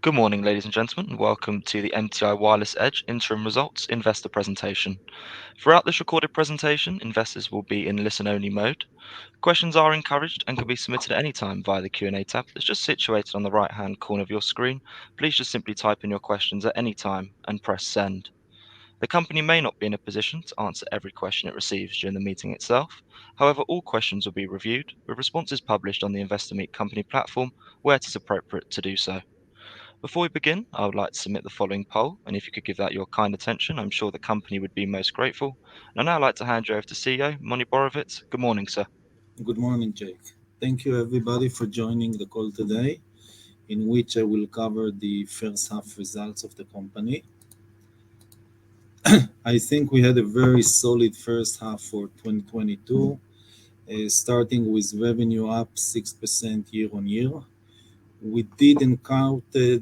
Good morning, ladies and gentlemen, and welcome to the MTI Wireless Edge interim results investor presentation. Throughout this recorded presentation, investors will be in listen-only mode. Questions are encouraged and can be submitted at any time via the Q&A tab that's just situated on the right-hand corner of your screen. Please just simply type in your questions at any time and press send. The company may not be in a position to answer every question it receives during the meeting itself. However, all questions will be reviewed, with responses published on the Investor Meet Company platform where it is appropriate to do so. Before we begin, I would like to submit the following poll, and if you could give that your kind attention, I'm sure the company would be most grateful. And I'd now like to hand you over to CEO Moni Borovitz. Good morning, sir. Good morning, Jake. Thank you, everybody, for joining the call today, in which I will cover the first half results of the company. I think we had a very solid first half for 2022, starting with revenue up 6% year on year. We did encounter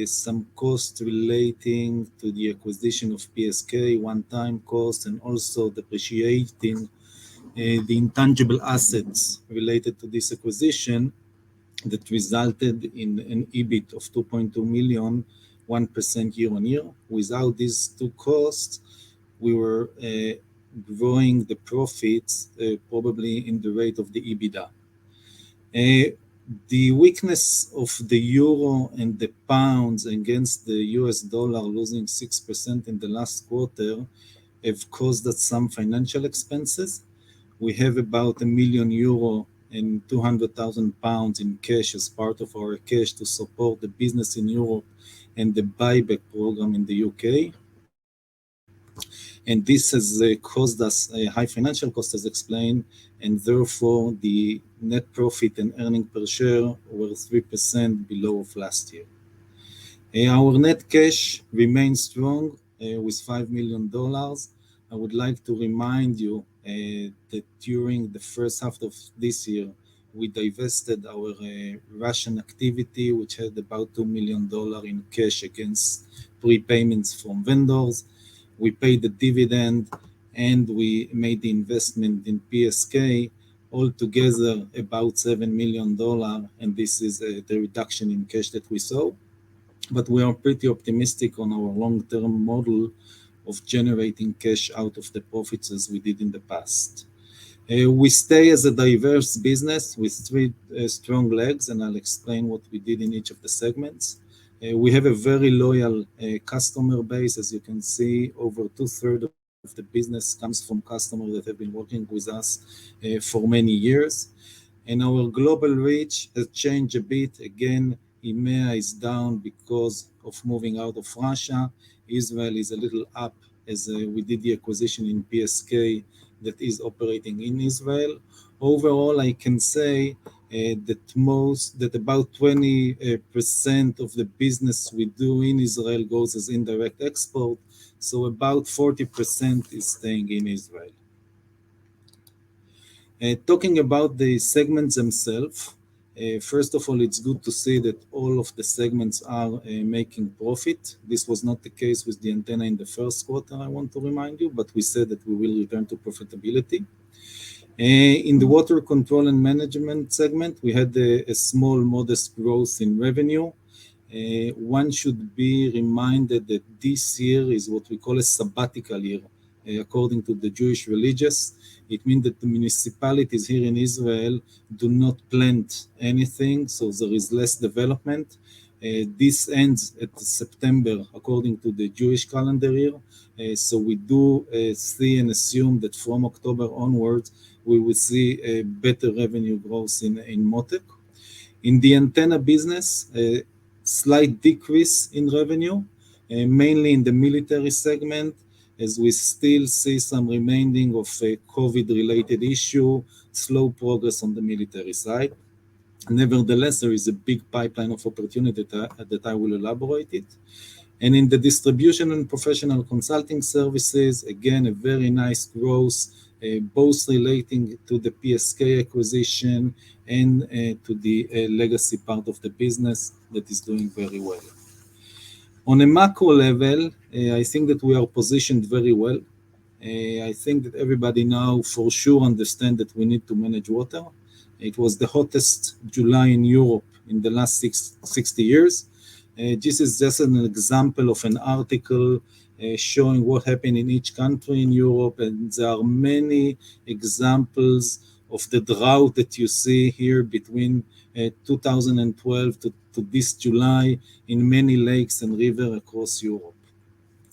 some costs relating to the acquisition of PSK, one-time cost, and also depreciating the intangible assets related to this acquisition that resulted in an EBIT of 2.2 million, 1% year on year. Without these two costs, we were growing the profits probably in the rate of the EBITDA. The weakness of the euro and the pounds against the US dollar, losing 6% in the last quarter, have caused us some financial expenses. We have about €1 million and 200,000 pounds in cash as part of our cash to support the business in Europe and the Buyback program in the UK. And this has caused us a high financial cost, as explained, and therefore the net profit and earning per share were 3% below of last year. Our net cash remains strong with $5 million. I would like to remind you that during the first half of this year, we divested our Russian activity, which had about $2 million in cash against prepayments from vendors. We paid the dividend and we made the investment in PSK, altogether about $7 million, and this is the reduction in cash that we saw. But we are pretty optimistic on our long-term model of generating cash out of the profits as we did in the past. We stay as a diverse business with three strong legs, and I'll explain what we did in each of the segments. We have a very loyal customer base. As you can see, over 2/3 of the business comes from customers that have been working with us for many years. And our global reach has changed a bit. Again, EMEA is down because of moving out of Russia. Israel is a little up as we did the acquisition in PSK that is operating in Israel. Overall, I can say that about 20% of the business we do in Israel goes as indirect export, so about 40% is staying in Israel. Talking about the segments themselves, first of all, it's good to see that all of the segments are making profit. This was not the case with the antenna in the first quarter, I want to remind you, but we said that we will return to profitability. In the water control and management segment, we had a small, modest growth in revenue. One should be reminded that this year is what we call a sabbatical year, according to the Jewish religious. It means that the municipalities here in Israel do not plant anything, so there is less development. This ends at September, according to the Jewish calendar year. So we do see and assume that from October onwards, we will see a better revenue growth in Motek. In the antenna business, a slight decrease in revenue, mainly in the military segment, as we still see some remaining of a COVID-related issue, slow progress on the military side. Nevertheless, there is a big pipeline of opportunity that I will elaborate it. And in the distribution and professional consulting services, again, a very nice growth, both relating to the PSK acquisition and to the legacy part of the business that is doing very well. On a macro level, I think that we are positioned very well. I think that everybody now for sure understands that we need to manage water. It was the hottest July in Europe in the last 60 years. This is just an example of an article showing what happened in each country in Europe, and there are many examples of the drought that you see here between 2012 to this July in many lakes and rivers across Europe.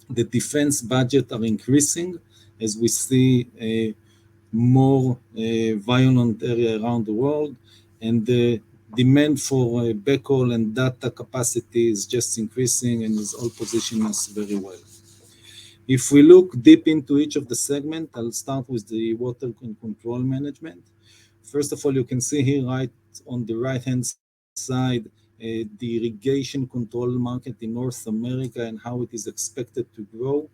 The defense budget are increasing as we see more violent area around the world, and the demand for backhaul and data capacity is just increasing and is all positioning us very well. If we look deep into each of the segment, I'll start with the water and control management. First of all, you can see here right on the right-hand side the irrigation control market in North America and how it is expected to grow.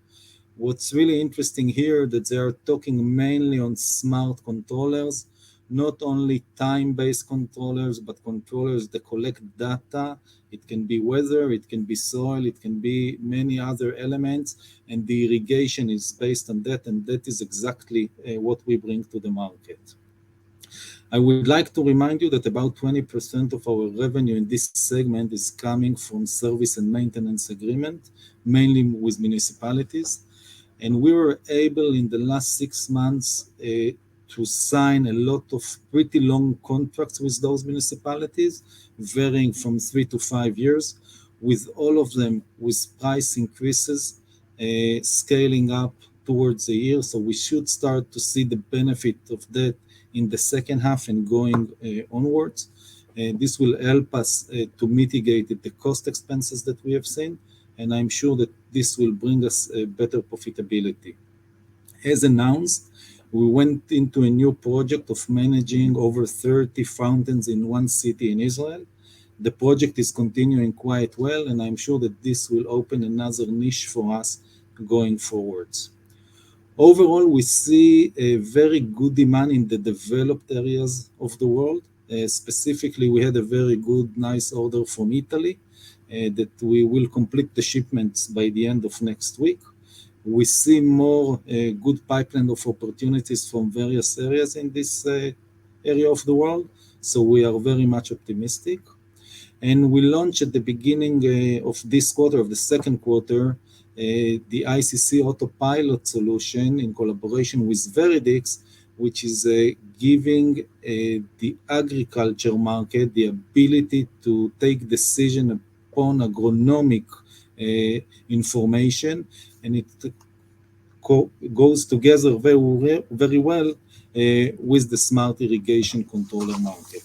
What's really interesting here that they are talking mainly on smart controllers, not only time-based controllers, but controllers that collect data. It can be weather, it can be soil, it can be many other elements, and the irrigation is based on that, and that is exactly what we bring to the market. I would like to remind you that about 20% of our revenue in this segment is coming from service and maintenance agreement, mainly with municipalities. And we were able in the last 6 months to sign a lot of pretty long contracts with those municipalities, varying from 3 to 5 years, with all of them with price increases scaling up towards a year. So we should start to see the benefit of that in the second half and going onwards. This will help us to mitigate the cost expenses that we have seen, and I'm sure that this will bring us better profitability. As announced, we went into a new project of managing over 30 fountains in one city in Israel. The project is continuing quite well, and I'm sure that this will open another niche for us going forwards. Overall, we see a very good demand in the developed areas of the world. Specifically, we had a very good, nice order from Italy that we will complete the shipments by the end of next week. We see more good pipeline of opportunities from various areas in this area of the world, so we are very much optimistic. And we launched at the beginning of this quarter, of the second quarter, the ICC Autopilot solution in collaboration with Veridix, which is giving the agriculture market the ability to take decision upon agronomic information, and it goes together very well with the smart irrigation controller market.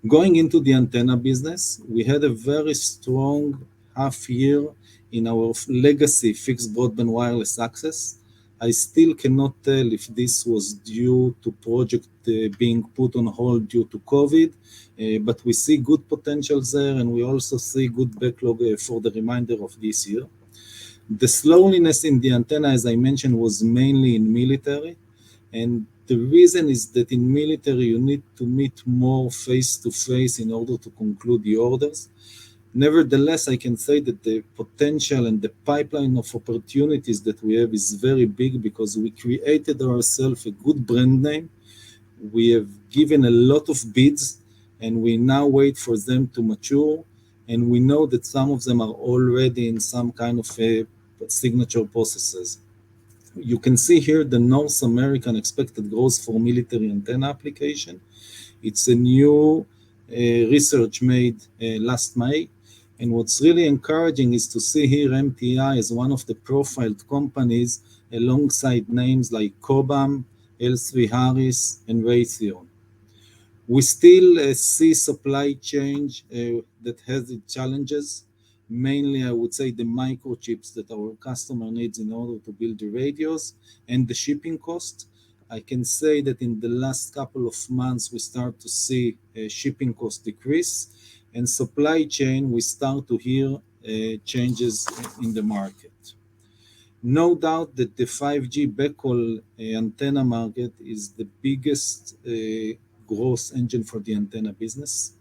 Going into the antenna business, we had a very strong half year in our legacy fixed broadband wireless access. I still cannot tell if this was due to project being put on hold due to COVID, but we see good potential there, and we also see good backlog for the remainder of this year. The slowness in the antenna, as I mentioned, was mainly in military, and the reason is that in military you need to meet more face-to-face in order to conclude the orders. Nevertheless, I can say that the potential and the pipeline of opportunities that we have is very big because we created ourselves a good brand name. We have given a lot of bids, and we now wait for them to mature, and we know that some of them are already in some kind of signature processes. You can see here the North American expected growth for military antenna application. It's a new research made last May, and what's really encouraging is to see here MTI as one of the profiled companies alongside names like Cobham, L3Harris, and Raytheon. We still see supply chain that has its challenges. Mainly, I would say the microchips that our customer needs in order to build the radios and the shipping cost. I can say that in the last couple of months, we start to see shipping cost decrease, and supply chain, we start to hear changes in the market. No doubt that the 5G backhaul antenna market is the biggest growth engine for the antenna business,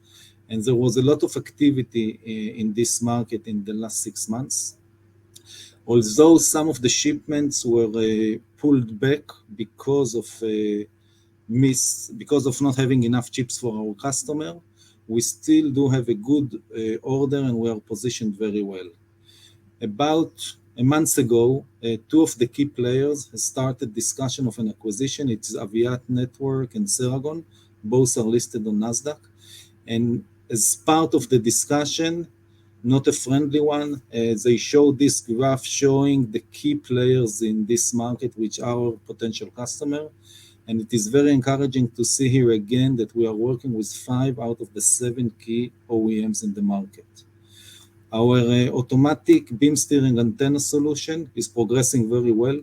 and there was a lot of activity in this market in the last 6 months. Although some of the shipments were pulled back because of not having enough chips for our customer, we still do have a good order and we are positioned very well. About a month ago, two of the key players has started discussion of an acquisition. It's Aviat Network and Ceragon. Both are listed on Nasdaq. And as part of the discussion, not a friendly one, they show this graph showing the key players in this market, which are our potential customer. And it is very encouraging to see here again that we are working with 5 out of the 7 key OEMs in the market. Our automatic beam steering antenna solution is progressing very well.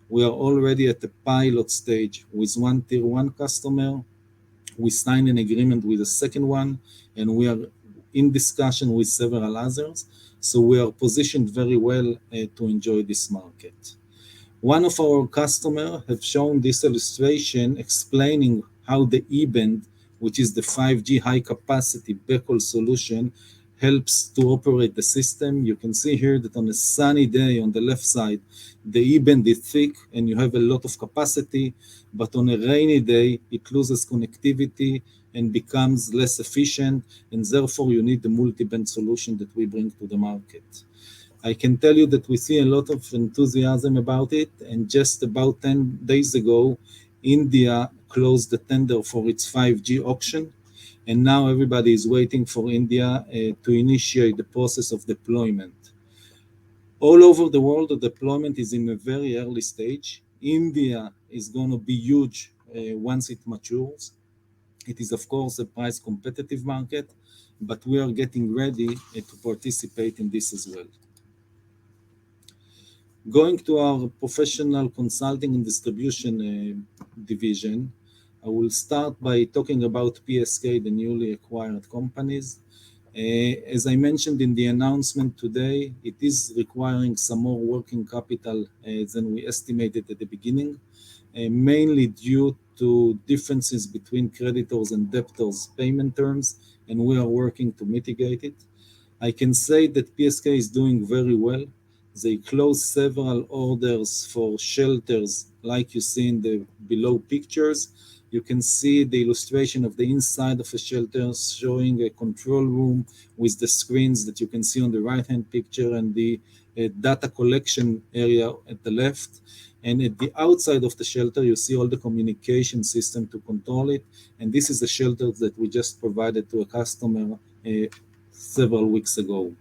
We are already at the pilot stage with one tier 1 customer. We signed an agreement with a second one, and we are in discussion with several others. So we are positioned very well to enjoy this market. One of our customers have shown this illustration explaining how the E-band, which is the 5G high capacity backhaul solution, helps to operate the system. You can see here that on a sunny day on the left side, the E-band is thick and you have a lot of capacity, but on a rainy day, it loses connectivity and becomes less efficient, and therefore you need the multi-band solution that we bring to the market. I can tell you that we see a lot of enthusiasm about it, and just about 10 days ago, India closed the tender for its 5G auction, and now everybody is waiting for India to initiate the process of deployment. All over the world, the deployment is in a very early stage. India is going to be huge once it matures. It is, of course, a price competitive market, but we are getting ready to participate in this as well. Going to our professional consulting and distribution division, I will start by talking about PSK, the newly acquired companies. As I mentioned in the announcement today, it is requiring some more working capital than we estimated at the beginning, mainly due to differences between creditors and debtors' payment terms, and we are working to mitigate it. I can say that PSK is doing very well. They closed several orders for shelters, like you see in the below pictures. You can see the illustration of the inside of a shelter showing a control room with the screens that you can see on the right-hand picture and the data collection area at the left. And at the outside of the shelter, you see all the communication system to control it. And this is a shelter that we just provided to a customer several weeks ago.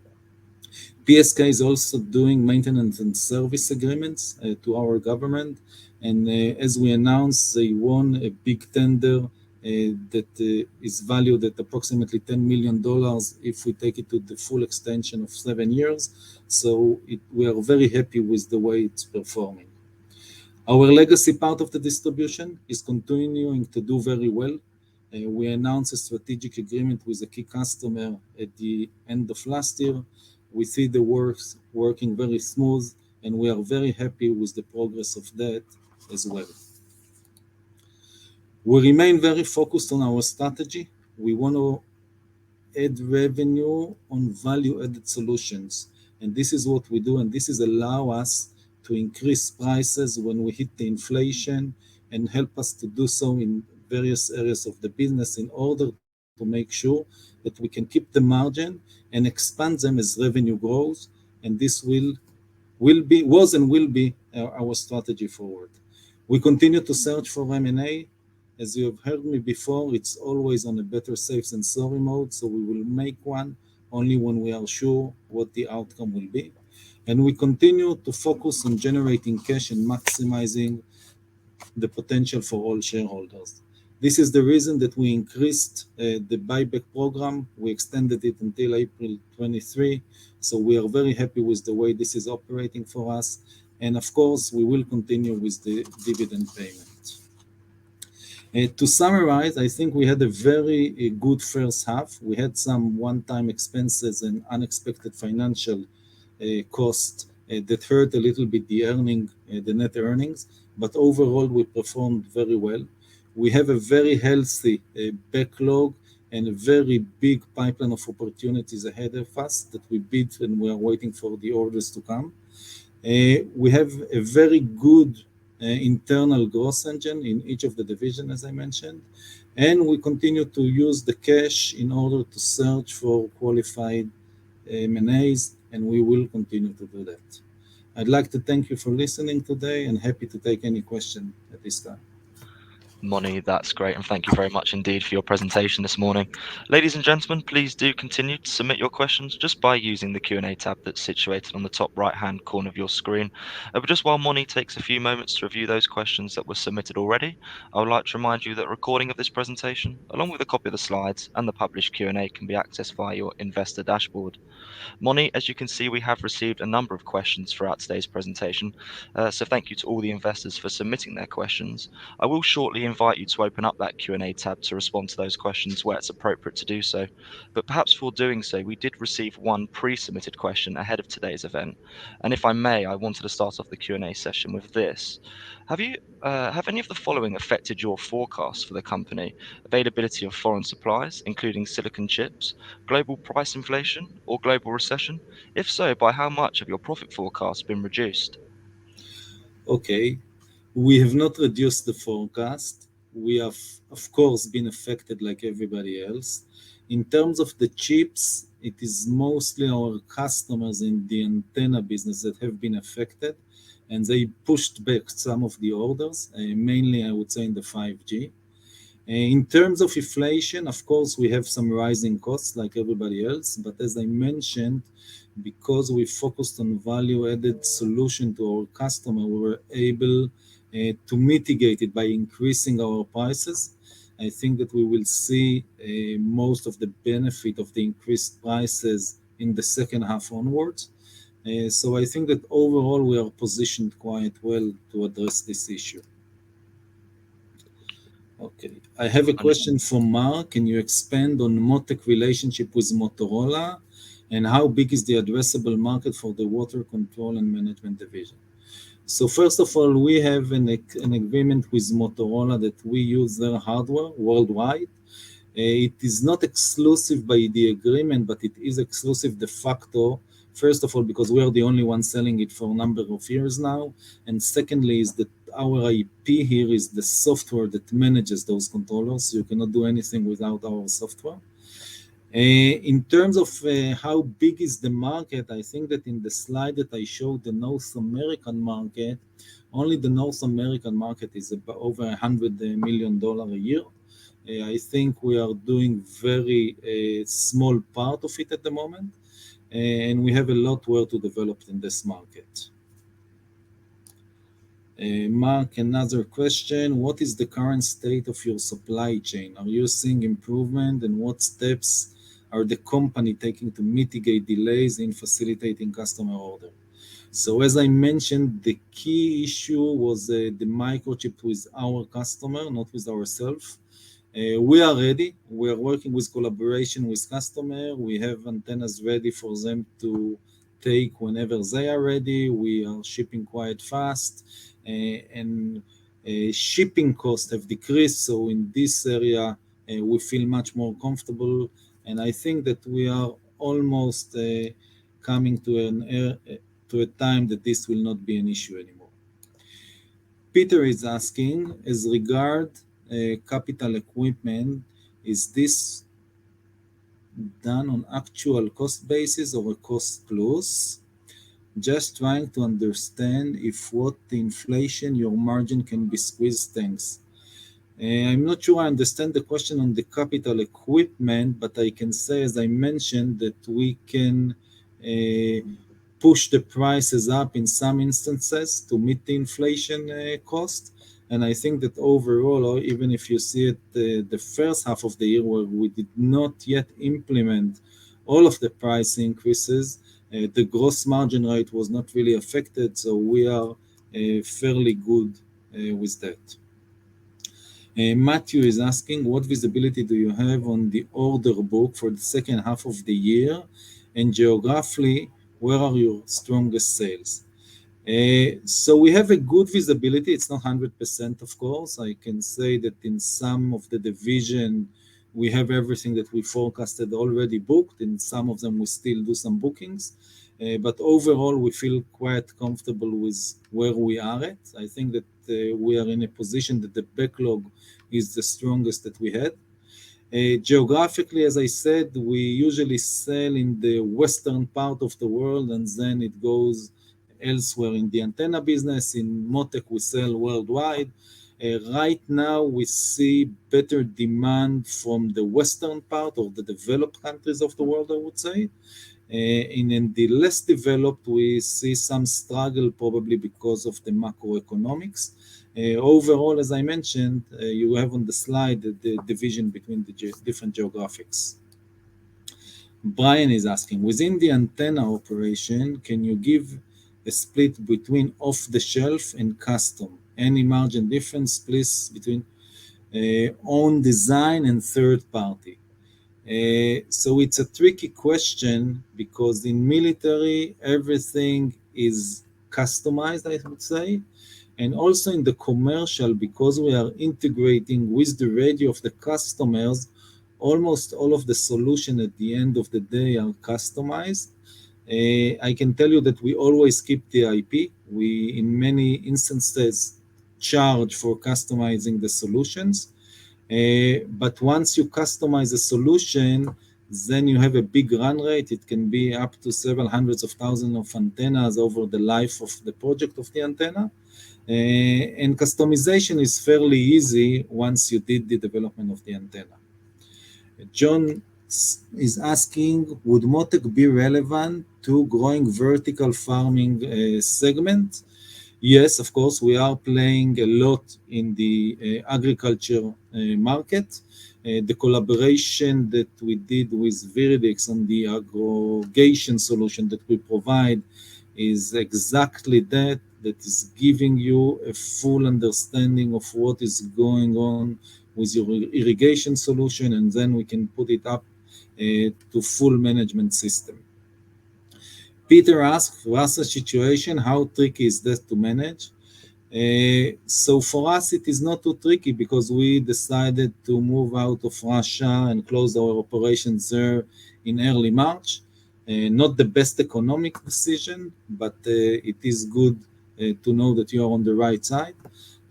PSK is also doing maintenance and service agreements to our government. And as we announced, they won a big tender that is valued at approximately $10 million if we take it to the full extension of 7 years. So we are very happy with the way it's performing. Our legacy part of the distribution is continuing to do very well. We announced a strategic agreement with a key customer at the end of last year. We see the works working very smooth, and we are very happy with the progress of that as well. We remain very focused on our strategy. We want to add revenue on value-added solutions, and this is what we do, and this is allow us to increase prices when we hit the inflation and help us to do so in various areas of the business in order to make sure that we can keep the margin and expand them as revenue grows, and this was and will be our strategy forward. We continue to search for M&A. As you have heard me before, it's always on a better safe than sorry mode, so we will make one only when we are sure what the outcome will be. And we continue to focus on generating cash and maximizing the potential for all shareholders. This is the reason that we increased the buyback program. We extended it until April 23. So we are very happy with the way this is operating for us. And of course, we will continue with the dividend payment. To summarize, I think we had a very good first half. We had some one-time expenses and unexpected financial cost that hurt a little bit the net earnings, but overall we performed very well. We have a very healthy backlog and a very big pipeline of opportunities ahead of us that we bid and we are waiting for the orders to come. We have a very good internal growth engine in each of the division, as I mentioned, and we continue to use the cash in order to search for qualified M&As, and we will continue to do that. I'd like to thank you for listening today and happy to take any question at this time. Moni, that's great, and thank you very much indeed for your presentation this morning. Ladies and gentlemen, please do continue to submit your questions just by using the Q&A tab that's situated on the top right-hand corner of your screen. But just while Moni takes a few moments to review those questions that were submitted already, I would like to remind you that a recording of this presentation, along with a copy of the slides and the published Q&A, can be accessed via your investor dashboard. Moni, as you can see, we have received a number of questions throughout today's presentation, so thank you to all the investors for submitting their questions. I will shortly invite you to open up that Q&A tab to respond to those questions where it's appropriate to do so. But perhaps for doing so, we did receive one pre-submitted question ahead of today's event, and if I may, I wanted to start off the Q&A session with this. Have any of the following affected your forecast for the company? Availability of foreign supplies, including silicon chips, global price inflation, or global recession? If so, by how much have your profit forecast been reduced? Okay, we have not reduced the forecast. We have, of course, been affected like everybody else. In terms of the chips, it is mostly our customers in the antenna business that have been affected, and they pushed back some of the orders, mainly, I would say, in the 5G. In terms of inflation, of course, we have some rising costs like everybody else, but as I mentioned, because we focused on value-added solution to our customer, we were able to mitigate it by increasing our prices. I think that we will see most of the benefit of the increased prices in the second half onwards. So I think that overall we are positioned quite well to address this issue. Okay, I have a And question from Mark. Can you expand on Motec relationship with Motorola and how big is the addressable market for the water control and management division? So first of all, we have an agreement with Motorola that we use their hardware worldwide. It is not exclusive by the agreement, but it is exclusive de facto. First of all, because we are the only one selling it for a number of years now. And secondly, is that our IP here is the software that manages those controllers. You cannot do anything without our software. In terms of how big is the market, I think that in the slide that I showed the North American market, only the North American market is about over $100 million a year. I think we are doing very small part of it at the moment, and we have a lot work to develop in this market. Mark, another question. What is the current state of your supply chain? Are you seeing improvement, and what steps are the company taking to mitigate delays in facilitating customer order? So as I mentioned, the key issue was the microchip with our customer, not with ourselves. We are ready. We are working with collaboration with customer. We have antennas ready for them to take whenever they are ready. We are shipping quite fast, and shipping costs have decreased. So in this area, we feel much more comfortable, and I think that we are almost coming to a time that this will not be an issue anymore. Peter is asking, as regard capital equipment, is this done on actual cost basis or a cost plus? Just trying to understand if what the inflation, your margin can be squeezed. Thanks. I'm not sure I understand the question on the capital equipment, but I can say, as I mentioned, that we can push the prices up in some instances to meet the inflation cost. And I think that overall, or even if you see it the first half of the year where we did not yet implement all of the price increases, the gross margin rate was not really affected, so we are fairly good with that. Matthew is asking, what visibility do you have on the order book for the second half of the year, and geographically, where are your strongest sales? So we have a good visibility. It's not 100%, of course. I can say that in some of the division, we have everything that we forecasted already booked. In some of them, we still do some bookings. But overall, we feel quite comfortable with where we are at. I think that we are in a position that the backlog is the strongest that we had. Geographically, as I said, we usually sell in the western part of the world and then it goes elsewhere in the antenna business. In Motec, we sell worldwide. Right now, we see better demand from the western part of the developed countries of the world, I would say. In the less developed, we see some struggle probably because of the macroeconomics. Overall, as I mentioned, you have on the slide the division between the different geographics. Brian is asking, within the antenna operation, can you give a split between off-the-shelf and custom? Any margin difference, please, between own design and third party? So it's a tricky question because in military everything is customized, I would say, and also in the commercial because we are integrating with the radio of the customers. Almost all of the solution at the end of the day are customized. I can tell you that we always keep the IP. We, in many instances, charge for customizing the solutions. But once you customize a solution, then you have a big run rate. It can be up to several hundreds of thousands of antennas over the life of the project of the antenna. And customization is fairly easy once you did the development of the antenna. John is asking, would Motec be relevant to growing vertical farming segment? Yes, of course, we are playing a lot in the agriculture market. The collaboration that we did with Viridix on the aggregation solution that we provide is exactly that, that is giving you a full understanding of what is going on with your irrigation solution, and then we can put it up to full management system. Peter asked, Russia situation, how tricky is that to manage? So for us, it is not too tricky because we decided to move out of Russia and close our operations there in early March. Not the best economic decision, but it is good to know that you are on the right side.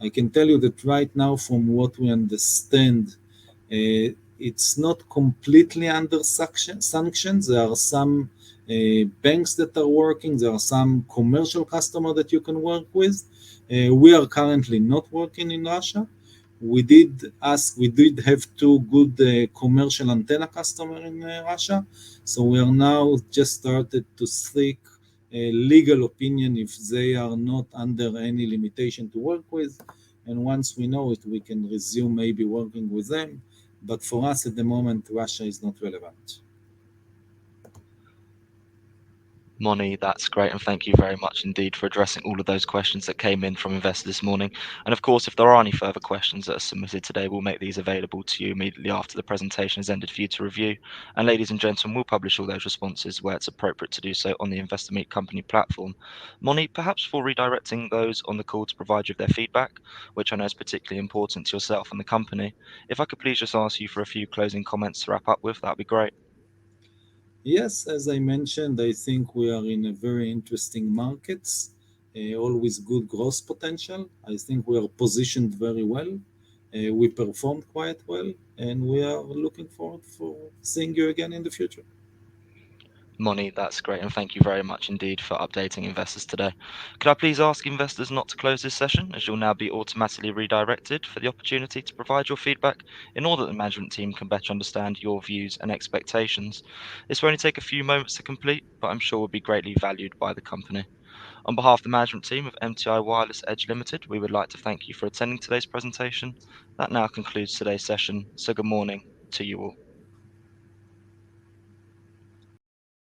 I can tell you that right now, from what we understand, it's not completely under sanctions. There are some banks that are working. There are some commercial customers that you can work with. We are currently not working in Russia. We did have two good commercial antenna customers in Russia. So we are now just started to seek a legal opinion if they are not under any limitation to work with. And once we know it, we can resume maybe working with them. But for us at the moment, Russia is not relevant. Moni, that's great, and thank you very much indeed for addressing all of those questions that came in from investors this morning. And of course, if there are any further questions that are submitted today, we'll make these available to you immediately after the presentation has ended for you to review. And ladies and gentlemen, we'll publish all those responses where it's appropriate to do so on the Investor Meet Company platform. Moni, perhaps for redirecting those on the call to provide you with their feedback, which I know is particularly important to yourself and the company, if I could please just ask you for a few closing comments to wrap up with, that'd be great. Yes, as I mentioned, I think we are in a very interesting markets, always good growth potential. I think we are positioned very well. We performed quite well, and we are looking forward for seeing you again in the future. Moni, that's great, and thank you very much indeed for updating investors today. Could I please ask investors not to close this session, as you'll now be automatically redirected for the opportunity to provide your feedback in order that the management team can better understand your views and expectations. This will only take a few moments to complete, but I'm sure will be greatly valued by the company. On behalf of the management team of MTI Wireless Edge Limited, we would like to thank you for attending today's presentation. That now concludes today's session, so good morning to you all.